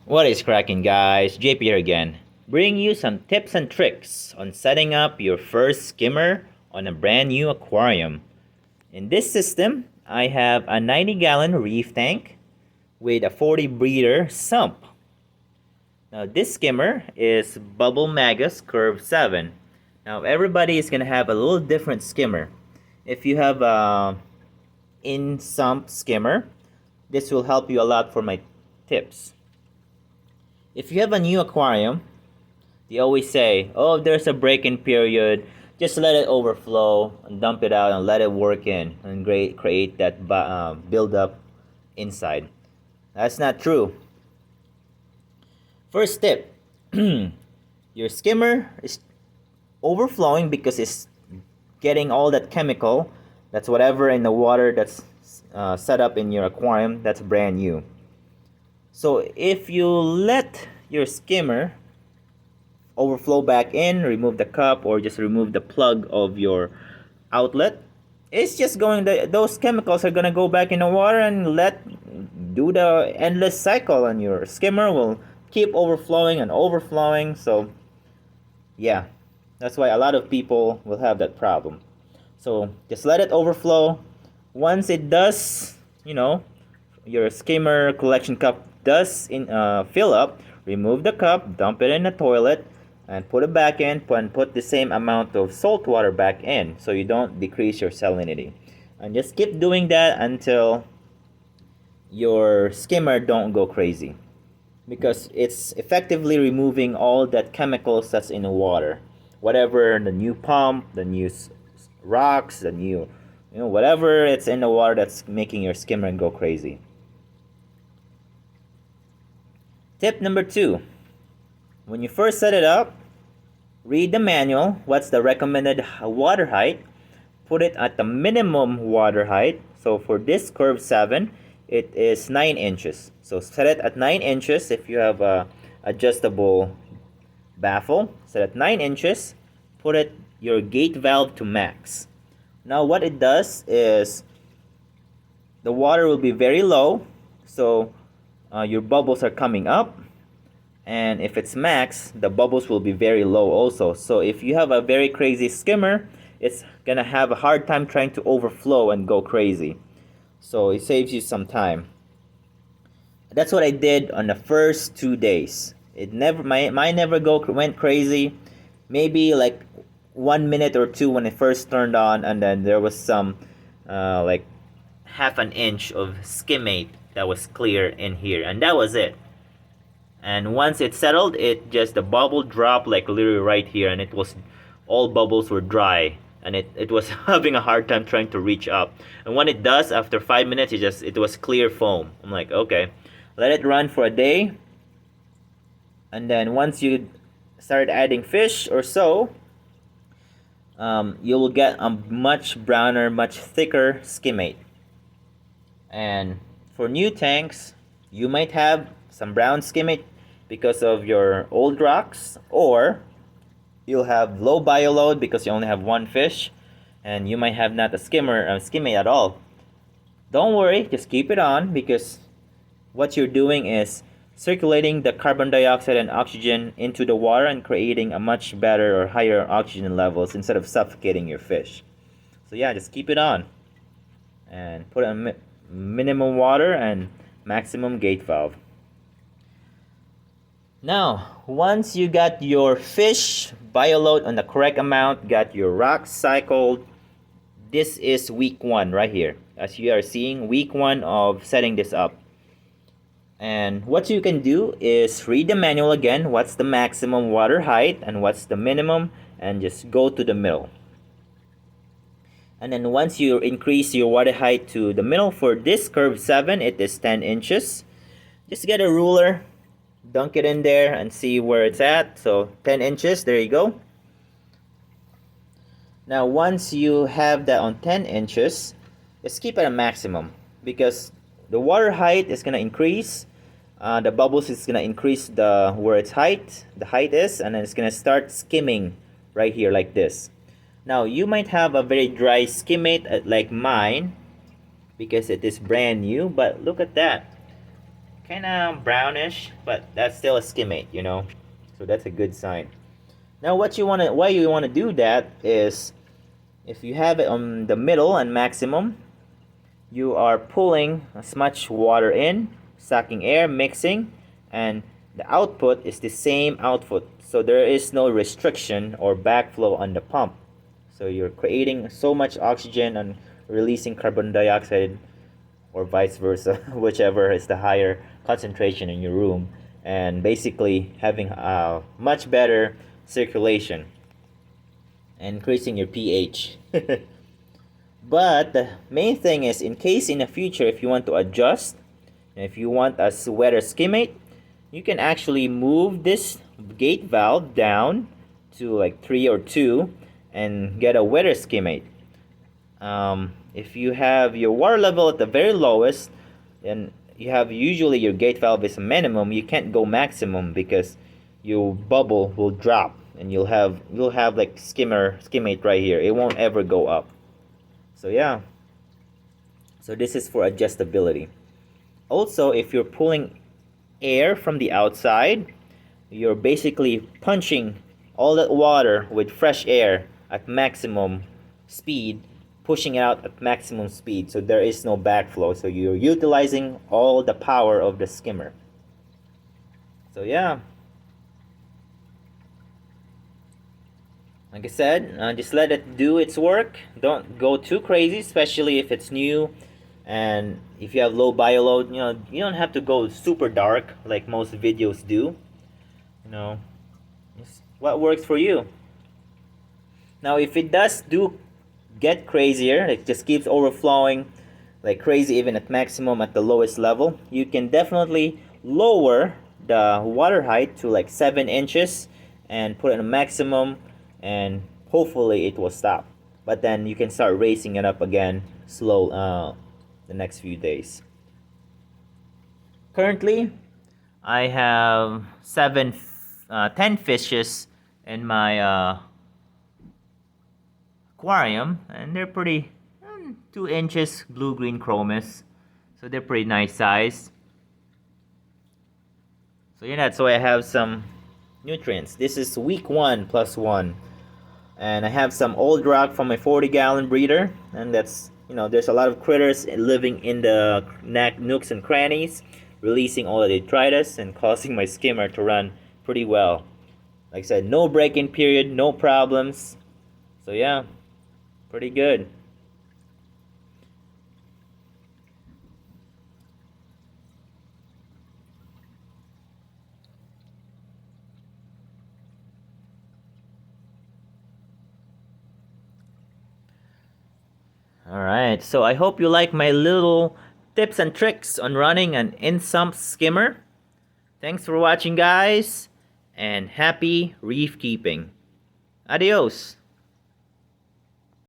What is cracking, guys? JP here again, bringing you some tips and tricks on setting up your first skimmer on a brand new aquarium. In this system, I have a 90-gallon reef tank with a 40 breeder sump. Now this skimmer is Bubble Magus Curve 7. Now everybody is going to have a little different skimmer. If you have a in-sump skimmer, this will help you a lot for my tips. If you have a new aquarium, they always say, oh, if there's a break-in period, just let it overflow and dump it out and let it work in and create that build-up inside. That's not true. First tip, your skimmer is overflowing because it's getting all that chemical, that's whatever in the water that's set up in your aquarium, that's brand new. So if you let your skimmer overflow back in, remove the cup or just remove the plug of your outlet, it's just going, those chemicals are gonna go back in the water and do the endless cycle, and your skimmer will keep overflowing and overflowing. So yeah, that's why a lot of people will have that problem. So just let it overflow. Once it does, your skimmer collection cup does fill up, remove the cup, dump it in the toilet, and put it back in, and put the same amount of salt water back in so you don't decrease your salinity. And just keep doing that until your skimmer don't go crazy, because it's effectively removing all that chemicals that's in the water. Whatever, the new pump, the new rocks, the new, whatever it's in the water that's making your skimmer go crazy. Tip number 2, when you first set it up, read the manual, what's the recommended water height, put it at the minimum water height. So for this curve 7, it is 9 inches. So set it at 9 inches if you have a adjustable baffle. Set at 9 inches, put your gate valve to max. Now what it does is the water will be very low, so your bubbles are coming up, and if it's max, the bubbles will be very low also. So if you have a very crazy skimmer, it's gonna have a hard time trying to overflow and go crazy. So it saves you some time. That's what I did on the first 2 days. It never, mine never went crazy. Maybe like 1 minute or 2 when it first turned on, and then there was some like half an inch of skimmate that was clear in here, and that was it. And once it settled, the bubble dropped like literally right here, and it was all bubbles were dry, and it was having a hard time trying to reach up. And when it does, after 5 minutes, it was clear foam. I'm like, okay, let it run for a day, and then once you start adding fish or so, you will get a much browner, much thicker skimmate. And for new tanks, you might have some brown skimmate because of your old rocks, or you'll have low bioload because you only have one fish, and you might have not a skimmate at all. Don't worry, just keep it on, because what you're doing is circulating the carbon dioxide and oxygen into the water and creating a much better or higher oxygen levels instead of suffocating your fish. So yeah, just keep it on and put on minimum water and maximum gate valve. Now, once you got your fish bioload on the correct amount, got your rocks cycled, this is week 1 right here. As you are seeing, week 1 of setting this up. And what you can do is read the manual again, what's the maximum water height and what's the minimum, and just go to the middle. And then once you increase your water height to the middle, for this curve 7, it is 10 inches. Just get a ruler, dunk it in there and see where it's at. So 10 inches, there you go. Now once you have that on 10 inches, just keep it at a maximum, because the water height is going to increase. The bubbles is going to increase where the height is, and then it's going to start skimming right here like this. Now you might have a very dry skimmate like mine because it is brand new, but look at that. kind of brownish, but that's still a skimmate, you know. So that's a good sign. Now, why you want to do that is, if you have it on the middle and maximum, you are pulling as much water in, sucking air, mixing, and the output is the same output. So there is no restriction or backflow on the pump. So you're creating so much oxygen and releasing carbon dioxide, or vice versa, whichever is the higher concentration in your room, and basically having a much better circulation and increasing your pH. But the main thing is, in case in the future if you want to adjust, and if you want a wetter skimmate, you can actually move this gate valve down to like 3 or 2 and get a wetter skimmate. If you have your water level at the very lowest, then you have usually your gate valve is a minimum. You can't go maximum because your bubble will drop and you'll have like skimmate right here. It won't ever go up. So yeah. So this is for adjustability. Also, if you're pulling air from the outside, you're basically punching all that water with fresh air at maximum speed, pushing it out at maximum speed, so there is no backflow. So you're utilizing all the power of the skimmer. So yeah, like I said, just let it do its work. Don't go too crazy, especially if it's new, and if you have low bioload. You know, you don't have to go super dark like most videos do. You know, just what works for you. Now, if it does get crazier, it just keeps overflowing like crazy even at maximum at the lowest level, you can definitely lower the water height to like 7 inches and put it in a maximum, and hopefully it will stop. But then you can start raising it up again slow the next few days. Currently, I have 10 fishes in my aquarium, and they're pretty 2 inches blue-green chromis, so they're pretty nice size. So yeah, that's why I have some nutrients. This is week 1 plus 1, and I have some old rock from my 40-gallon breeder, and that's, you know, there's a lot of critters living in the nooks and crannies, releasing all the detritus and causing my skimmer to run pretty well. Like I said, no break-in period, no problems. So yeah, pretty good. Alright, so I hope you like my little tips and tricks on running an in-sump skimmer. Thanks for watching, guys, and happy reef keeping. Adios.